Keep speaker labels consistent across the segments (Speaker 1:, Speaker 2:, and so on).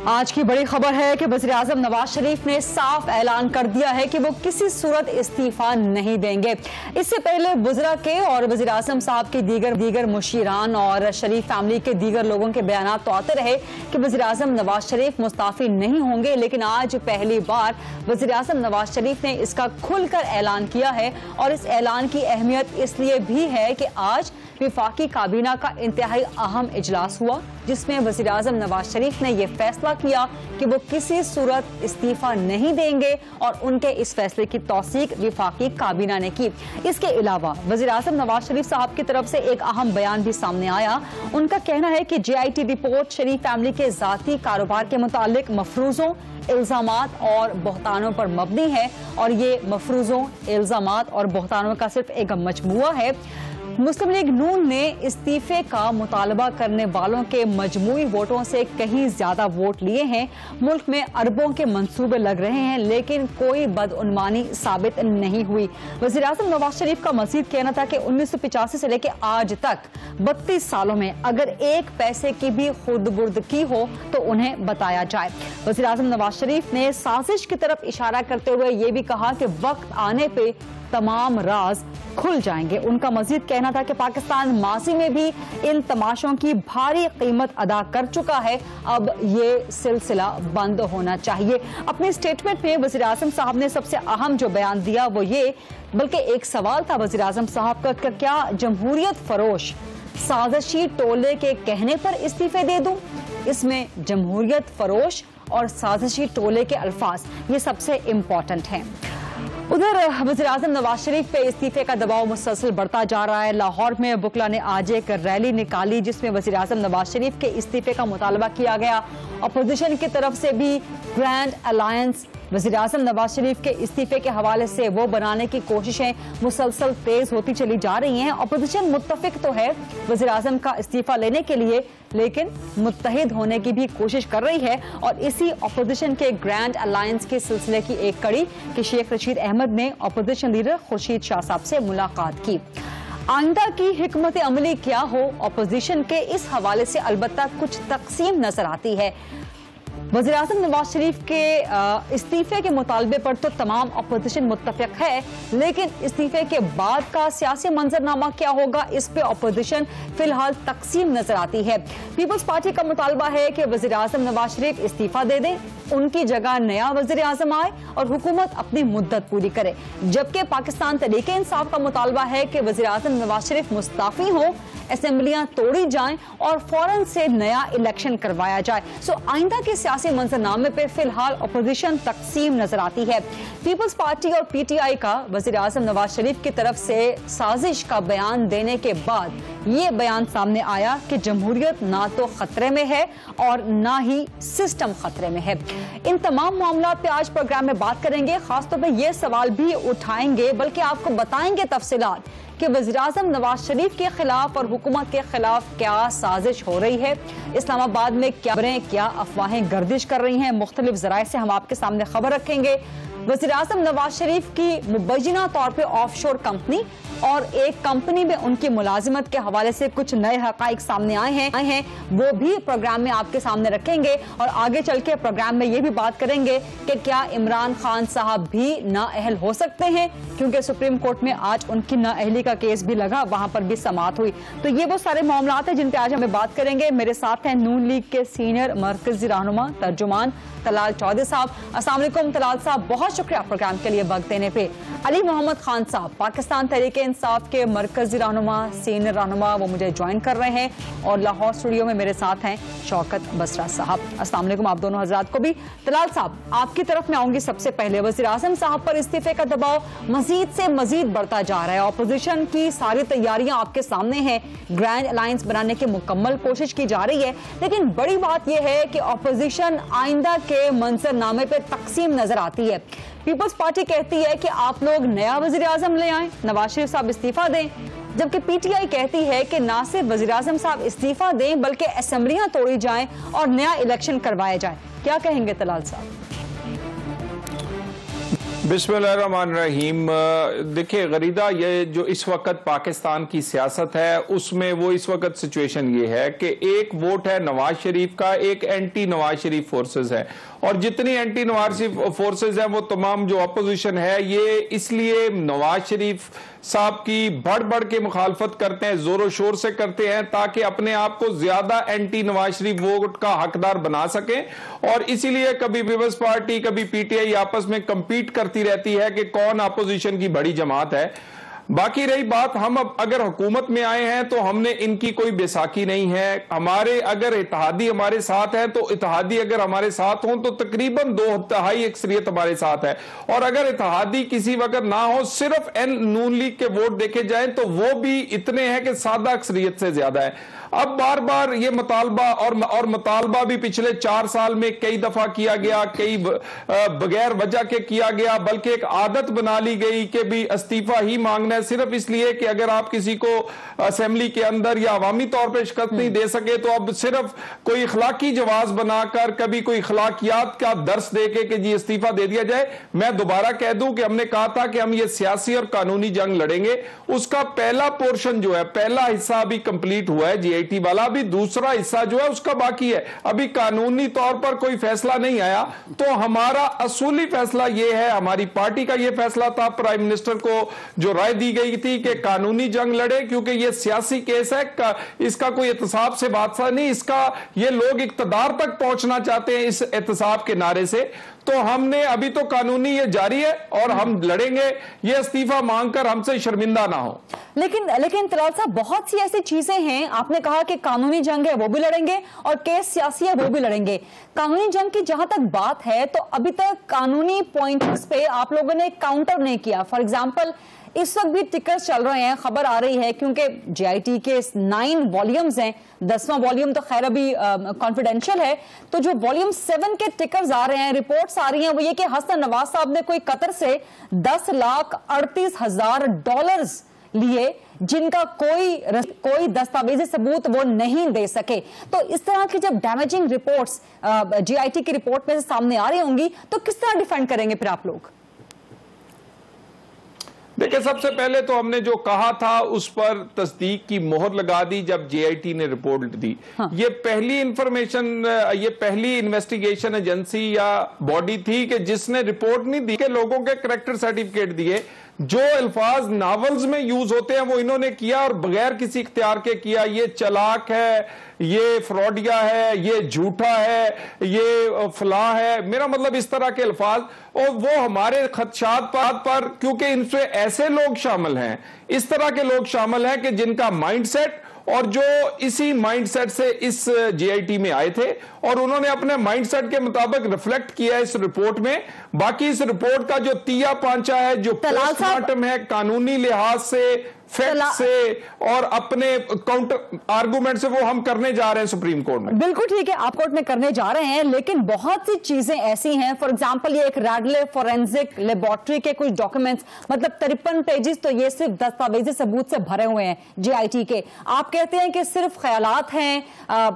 Speaker 1: आज की बड़ी खबर है कि वज़ीर-ए-आज़म नवाज शरीफ ने साफ ऐलान कर दिया है कि वो किसी सूरत इस्तीफा नहीं देंगे। इससे पहले वज़रा के और वज़ीर-ए-आज़म साहब के दीगर मुशीरान और शरीफ फैमिली के दीगर लोगों के बयान तो आते रहे कि वज़ीर-ए-आज़म नवाज शरीफ मुस्ताफी नहीं होंगे, लेकिन आज पहली बार वज़ीर-ए-आज़म नवाज शरीफ ने इसका खुलकर ऐलान किया है। और इस ऐलान की अहमियत इसलिए भी है कि आज विफाकी काबीना का इंतहाई अहम इजलास हुआ, जिसमें वज़ीर-ए-आज़म नवाज शरीफ ने यह फैसला किया कि वो किसी सूरत इस्तीफा नहीं देंगे और उनके इस फैसले की तौसीक विफाकी काबीना ने की। इसके अलावा वज़ीर-ए-आज़म नवाज शरीफ साहब की तरफ से एक अहम बयान भी सामने आया। उनका कहना है कि JIT रिपोर्ट शरीफ फैमिली के जाती कारोबार के मुतालिक मफरूजों, इल्जामात और बहतानों पर मबनी है और ये मफरूजों, इल्जामात और बहतानों का सिर्फ एक मजमुआ है। मुस्लिम लीग नून ने इस्तीफे का मुतालबा करने वालों के मजमूई वोटों से कहीं ज्यादा वोट लिए हैं। मुल्क में अरबों के मंसूबे लग रहे हैं, लेकिन कोई बदउनवानी साबित नहीं हुई। वज़ीर-ए-आज़म नवाज शरीफ का मजीद कहना था कि 1985 से लेकर आज तक 32 सालों में अगर एक पैसे की भी खुर्द-बुर्द की हो तो उन्हें बताया जाए। वज़ीर-ए-आज़म नवाज शरीफ ने साजिश की तरफ इशारा करते हुए ये भी कहा कि वक्त आने पे तमाम राज खुल जाएंगे। उनका मजीद कहना था कि पाकिस्तान माजी में भी इन तमाशों की भारी कीमत अदा कर चुका है, अब ये सिलसिला बंद होना चाहिए। अपने स्टेटमेंट में वज़ीर-ए-आज़म साहब ने सबसे अहम जो बयान दिया वो ये, बल्कि एक सवाल था वज़ीर-ए-आज़म साहब का, क्या जमहूरियत फरोश साजिशी टोले के कहने पर इस्तीफे दे दूं? इसमें जमहूरियत फरोश और साजिशी टोले के अल्फाज ये सबसे इम्पोर्टेंट हैं। उधर वज़ीर-ए-आज़म नवाज शरीफ पे इस्तीफे का दबाव मुसलसल बढ़ता जा रहा है। लाहौर में वुकला ने आज एक रैली निकाली जिसमें वज़ीर-ए-आज़म नवाज शरीफ के इस्तीफे का मुतालबा किया गया। अपोजिशन की तरफ से भी ग्रैंड अलायंस वज़ीर-ए-आज़म नवाज शरीफ के इस्तीफे के हवाले से वो बनाने की कोशिशें मुसलसल तेज होती चली जा रही हैं। अपोजिशन मुत्तफिक तो है वज़ीर-ए-आज़म का इस्तीफा लेने के लिए, लेकिन मुत्तहिद होने की भी कोशिश कर रही है। और इसी अपोजिशन के ग्रैंड अलायंस के सिलसिले की एक कड़ी कि शेख रशीद अहमद ने अपोजिशन लीडर खुर्शीद शाह साहब से मुलाकात की। आइंदा की हिकमत अमली क्या हो, अपोजिशन के इस हवाले से अलबत्ता कुछ तकसीम नजर आती है। वज़ीर-ए-आज़म नवाज शरीफ के इस्तीफे के मुतालबे पर तो तमाम अपोजिशन मुत्तफिक है, लेकिन इस्तीफे के बाद का सियासी मंजरनामा क्या होगा, इस पे अपोजिशन फिलहाल तकसीम नजर आती है। पीपल्स पार्टी का मुतालबा है कि वज़ीर-ए-आज़म नवाज शरीफ इस्तीफा दे दें, उनकी जगह नया वज़ीर-ए-आज़म आए और हुकूमत अपनी मुद्दत पूरी करे। जबकि पाकिस्तान तहरीक इंसाफ का मुतालबा है कि वज़ीर-ए-आज़म नवाज शरीफ मुस्ताफी हो, असेंबलियां तोड़ी जाएं और फौरन से नया इलेक्शन करवाया जाए। सो आइंदा के सियासी मंजरनामे पे फिलहाल अपोजिशन तकसीम नजर आती है। पीपल्स पार्टी और PTI का वज़ीर-ए-आज़म नवाज शरीफ की तरफ से साजिश का बयान देने के बाद ये बयान सामने आया कि जमहूरियत ना तो खतरे में है और ना ही सिस्टम खतरे में है। इन तमाम मामलों पे आज प्रोग्राम में बात करेंगे। खासतौर पर यह सवाल भी उठाएंगे, बल्कि आपको बताएंगे तफसीलात कि वज़ीर-ए-आज़म नवाज शरीफ के खिलाफ और हुकूमत के खिलाफ क्या साजिश हो रही है, इस्लामाबाद में क्या अफवाहें गर्दिश कर रही हैं। मुख्तलिफ ज़राए से हम आपके सामने खबर रखेंगे। वज़ीर-ए-आज़म नवाज शरीफ की मुबैना तौर पे ऑफशोर कंपनी और एक कंपनी में उनकी मुलाजिमत के हवाले से कुछ नए हक़ाइक़ सामने आए हैं, वो भी प्रोग्राम में आपके सामने रखेंगे। और आगे चल के प्रोग्राम में ये भी बात करेंगे कि क्या इमरान खान साहब भी नाअहल हो सकते हैं, क्योंकि सुप्रीम कोर्ट में आज उनकी नाअहली का केस भी लगा, वहां पर भी समाअत हुई। तो ये वो सारे मामलात हैं जिन पे आज हमें बात करेंगे। मेरे साथ हैं नून लीग के सीनियर मरकजी रहनुमा तर्जुमान तलाल चौधरी साहब। अस्सलाम वालेकुम तलाल साहब, बहुत शुक्रिया प्रोग्राम के लिए वक्त देने पे। अली मोहम्मद खान साहब पाकिस्तान तहरीक इंसाफ के मरकजी रहनुमा सीनियर रहनुमा, वो मुझे ज्वाइन कर रहे हैं। और लाहौर स्टूडियो में मेरे साथ हैं शौकत बसरा साहब। अस्सलाम वालेकुम आप दोनों हजरात को भी। तलाल साहब, आपकी तरफ में आऊंगी सबसे पहले। वज़ीर-ए-आज़म साहब पर इस्तीफे का दबाव मजीद से मजीद बढ़ता जा रहा है। अपोजिशन की सारी तैयारियां आपके सामने हैं, ग्रैंड अलायंस बनाने की मुकम्मल कोशिश की जा रही है, लेकिन बड़ी बात यह है कि अपोजिशन आइंदा के मंजरनामे पे तकसीम नजर आती है। पीपल्स पार्टी कहती है कि आप लोग नया वज़ीर-ए-आज़म ले आए, नवाज शरीफ साहब इस्तीफा दें, जबकि PTI कहती है कि ना सिर्फ वज़ीर-ए-आज़म साहब इस्तीफा दें बल्कि असेंबलियां तोड़ी जाएं और नया इलेक्शन करवाया जाए। क्या कहेंगे तलाल साहब?
Speaker 2: बिस्मिल्लाहिर्रहमानिर्रहीम। देखिए गरीदा, ये जो इस वक्त पाकिस्तान की सियासत है उसमें वो इस वक्त सिचुएशन ये है कि एक वोट है नवाज शरीफ का, एक एंटी नवाज शरीफ फोर्सेस है, और जितनी एंटी नवाज शरीफ फोर्सेस हैं वो तमाम जो अपोजिशन है ये इसलिए नवाज शरीफ साहब की बढ़ बढ़ के मुखालफत करते हैं, जोरों शोर से करते हैं, ताकि अपने आप को ज्यादा एंटी नवाज शरीफ वोट का हकदार बना सकें। और इसीलिए कभी पीपल्स पार्टी कभी पीटीआई आपस में कंपीट करती रहती है कि कौन अपोजिशन की बड़ी जमात है। बाकी रही बात, हम अब अगर हुकूमत में आए हैं तो हमने इनकी कोई बेसाखी नहीं है। हमारे अगर इत्तेहादी हमारे साथ है तो इत्तेहादी अगर हमारे साथ हों तो तकरीबन 2/3 अक्सरियत हमारे साथ है, और अगर इत्तेहादी किसी वक्त ना हो, सिर्फ नून लीग के वोट देखे जाएं तो वो भी इतने हैं कि सादा अक्सरियत से ज्यादा है। अब बार बार ये मुतालबा और मुतालबा भी पिछले 4 साल में कई दफा किया गया, कई बगैर वजह के किया गया, बल्कि एक आदत बना ली गई कि भी इस्तीफा ही मांगना है, सिर्फ इसलिए कि अगर आप किसी को असेंबली के अंदर या अवामी तौर पर शिकस्त नहीं दे सके तो अब सिर्फ कोई इखलाकी जवाब बनाकर कभी कोई इखलाकियात का दर्स देके कि जी इस्तीफा दे दिया जाए। मैं दोबारा कह दूं कि हमने कहा था कि हम ये सियासी और कानूनी जंग लड़ेंगे। उसका पहला पोर्शन जो है, पहला हिस्सा अभी कंप्लीट हुआ है जीआईटी वाला, अभी दूसरा हिस्सा जो है उसका बाकी है। अभी कानूनी तौर पर कोई फैसला नहीं आया, तो हमारा असूली फैसला यह है, हमारी पार्टी का यह फैसला था, प्राइम मिनिस्टर को जो राय दी गई थी कि कानूनी जंग लड़े, क्योंकि यह सियासी केस है, इसका कोई एहतसाब से बादशाह नहीं, इसका ये लोग इक्तदार तक पहुंचना चाहते हैं इस एहतसाब के नारे से। तो हमने अभी तो कानूनी ये जारी है और हम लड़ेंगे, ये इस्तीफा मांगकर हमसे शर्मिंदा ना हो।
Speaker 1: लेकिन तलाल साहब, बहुत सी ऐसी चीजें हैं, आपने कहा कि कानूनी जंग है वो भी लड़ेंगे और केस सियासी है वो भी लड़ेंगे। कानूनी जंग की जहां तक बात है तो अभी तक कानूनी पॉइंट्स पे आप लोगों ने काउंटर नहीं किया। फॉर एग्जाम्पल इस वक्त भी टिकर्स चल रहे हैं, खबर आ रही है, क्योंकि जीआईटी के 9 वॉल्यूम्स हैं, 10वां वॉल्यूम तो खैर अभी कॉन्फिडेंशियल है, तो जो वॉल्यूम 7 के टिकर्स आ रहे हैं, रिपोर्ट्स आ रही हैं, वो ये कि हसन नवाज साहब ने कोई कतर से $10,38,000 लिए, जिनका कोई दस्तावेजी सबूत वो नहीं दे सके। तो इस तरह की जब डैमेजिंग रिपोर्ट्स जीआईटी की रिपोर्ट में से सामने आ रही होंगी तो किस तरह डिफेंड करेंगे फिर आप लोग?
Speaker 2: देखिए, सबसे पहले तो हमने जो कहा था उस पर तस्दीक की मोहर लगा दी जब जेआईटी ने रिपोर्ट दी। हाँ। ये पहली इंफॉर्मेशन, ये पहली इन्वेस्टिगेशन एजेंसी या बॉडी थी कि जिसने रिपोर्ट नहीं दी कि लोगों के करैक्टर सर्टिफिकेट दिए, जो अल्फाज नॉवेल्स में यूज होते हैं वो इन्होंने किया और बगैर किसी इख्तियार के किया। ये चलाक है, ये फ्रॉडिया है, ये झूठा है, ये फला है, मेरा मतलब इस तरह के अल्फाज, और वो हमारे खदशात पर क्योंकि इनसे ऐसे लोग शामिल हैं, इस तरह के लोग शामिल हैं कि जिनका माइंडसेट और जो इसी माइंडसेट से इस जीआईटी में आए थे और उन्होंने अपने माइंडसेट के मुताबिक रिफ्लेक्ट किया इस रिपोर्ट में। बाकी इस रिपोर्ट का जो तिया पांचा है, जो पोस्टमार्टम है, कानूनी लिहाज से, फैक्ट से और अपने काउंटर आर्गुमेंट से, वो हम करने जा रहे हैं सुप्रीम कोर्ट में।
Speaker 1: बिल्कुल ठीक है, आप कोर्ट में करने जा रहे हैं, लेकिन बहुत सी चीजें ऐसी हैं, फॉर एग्जांपल ये एक रैडले फॉरेंसिक लेबोरेटरी के कुछ डॉक्यूमेंट्स, मतलब 53 पेजेस, तो ये सिर्फ दस्तावेजी सबूत से भरे हुए हैं जीआईटी के। आप कहते हैं कि सिर्फ ख्यालात हैं,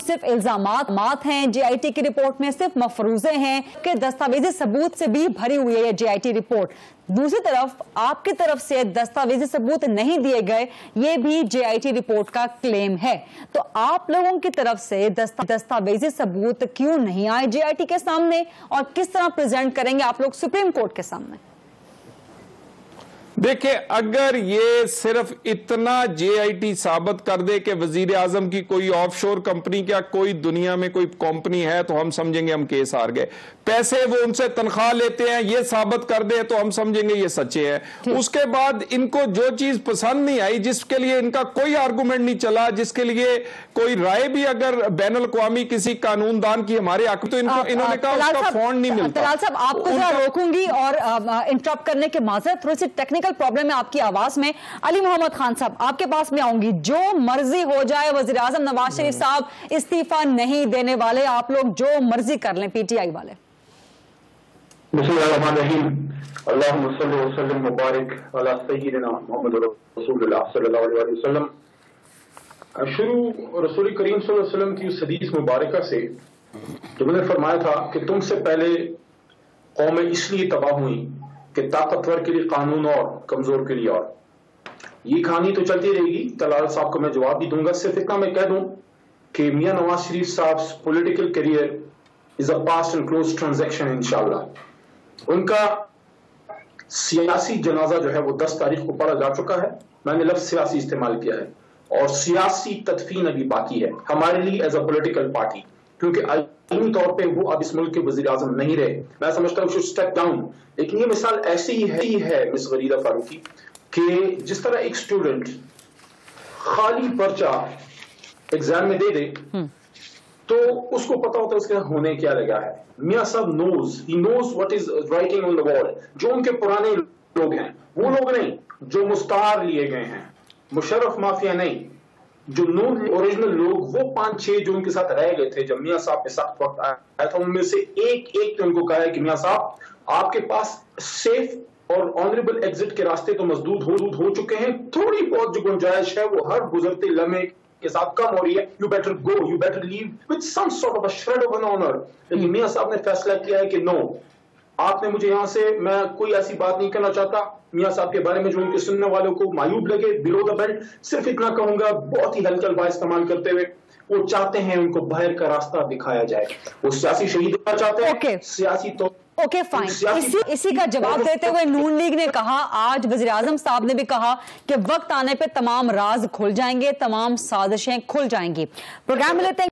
Speaker 1: सिर्फ इल्जामात हैं जीआईटी की रिपोर्ट में, सिर्फ मफरूजे हैं, कि दस्तावेजी सबूत से भी भरी हुई है ये जीआईटी रिपोर्ट। दूसरी तरफ आपकी तरफ से दस्तावेजी सबूत नहीं दिए गए, ये भी जेआईटी रिपोर्ट का क्लेम है। तो आप लोगों की तरफ से दस्तावेजी सबूत क्यों नहीं आए जेआईटी के सामने, और किस तरह प्रेजेंट करेंगे आप लोग सुप्रीम कोर्ट के सामने?
Speaker 2: देखिए, अगर ये सिर्फ इतना जेआईटी साबित कर दे कि वजीर आजम की कोई ऑफशोर कंपनी क्या कोई दुनिया में कोई कंपनी है, तो हम समझेंगे हम केस हार गए। पैसे वो उनसे तनख्वाह लेते हैं, ये साबित कर दे तो हम समझेंगे ये सच्चे हैं। उसके बाद इनको जो चीज पसंद नहीं आई, जिसके लिए इनका कोई आर्गुमेंट नहीं चला, जिसके लिए कोई राय भी अगर बैन अल-अक़वामी किसी कानूनदान की हमारे हक, तो इन्होंने कहा उसका फंड नहीं मिलता।
Speaker 1: तलाल साहब, आपको जरा रोकूंगी और इंटरप्ट करने के माजरत, थोड़ी सी टेक्निकल प्रॉब्लम है आपकी आवाज में। अली मोहम्मद खान साहब, आपके पास में आऊंगी। जो मर्जी हो जाए, वजीर आजम नवाज शरीफ साहब इस्तीफा नहीं देने वाले, आप लोग जो मर्जी कर लें, पीटीआई वाले।
Speaker 3: अल्लाहुम्मा सल्लि व सल्लिम मुबारक अला सय्यिदिना मुहम्मद रसूलुल्लाह सल्लल्लाहु अलैहि वसल्लम। शुरू रसूल करीम सल्लल्लाहु अलैहि वसल्लम की उस हदीस मुबारका से जो मैंने फरमाया था कि तुमसे पहले कौमें इसलिए तबाह हुई कि ताकतवर के लिए कानून और कमजोर के लिए और। ये कहानी तो चलती रहेगी, तलाल साहब को मैं जवाब भी दूंगा। सिर्फ इतना मैं कह दूं कि मियां नवाज शरीफ साहब political career is a past and close transaction इंशाल्लाह। उनका सियासी जनाजा जो है वो 10 तारीख को पढ़ा जा चुका है। मैंने लफ्ज सियासी इस्तेमाल किया है, और सियासी तदफीन अभी बाकी है हमारे लिए एज अ पॉलिटिकल पार्टी, क्योंकि आईनी तौर पे वो अब इस मुल्क के वजीर आजम नहीं रहे। मैं समझता हूँ स्टेप डाउन। लेकिन ये मिसाल ऐसी ही है मिस गरीदा फारूकी, कि जिस तरह एक स्टूडेंट खाली पर्चा एग्जाम में दे दे तो उसको पता होता है उसके होने क्या लगा है। मियां साहब he knows what is writing on the wall. जो उनके पुराने लोग हैं, वो लोग नहीं जो मुस्तार लिए गए हैं, मुशर्रफ माफिया नहीं, जो नून ओरिजिनल लोग, वो 5-6 जो उनके साथ रह गए थे जब मियां साहब पे सख्त वक्त आया था, उनमें से एक ने उनको कहा है कि मियां साहब आपके पास सेफ और ऑनरेबल एग्जिट के रास्ते तो मजदूद हो चुके हैं, थोड़ी बहुत जो गुंजाइश है वो हर गुजरते लम्हे के साथ कम हो रही है। You better go, you better leave with some sort of a shred of an honour. लेकिन मियां साहब ने फैसला किया है कि नो, आपने मुझे यहां से, मैं कोई ऐसी बात नहीं करना चाहता मियां साहब के बारे में जो उनके सुनने वालों को मायूब लगे, बिलो द बेल्ट। सिर्फ इतना कहूंगा बहुत ही हल्का अल्फाज इस्तेमाल करते हुए, वो चाहते हैं उनको बाहर का रास्ता दिखाया जाए। वो सियासी शहीद होना चाहते हैं, सियासी तो
Speaker 1: ओके फाइन। इसी का जवाब देते हुए नून लीग ने कहा, आज वज़ीर आज़म साहब ने भी कहा कि वक्त आने पे तमाम राज खुल जाएंगे, तमाम साजिशें खुल जाएंगी। प्रोग्राम में लेते हैं।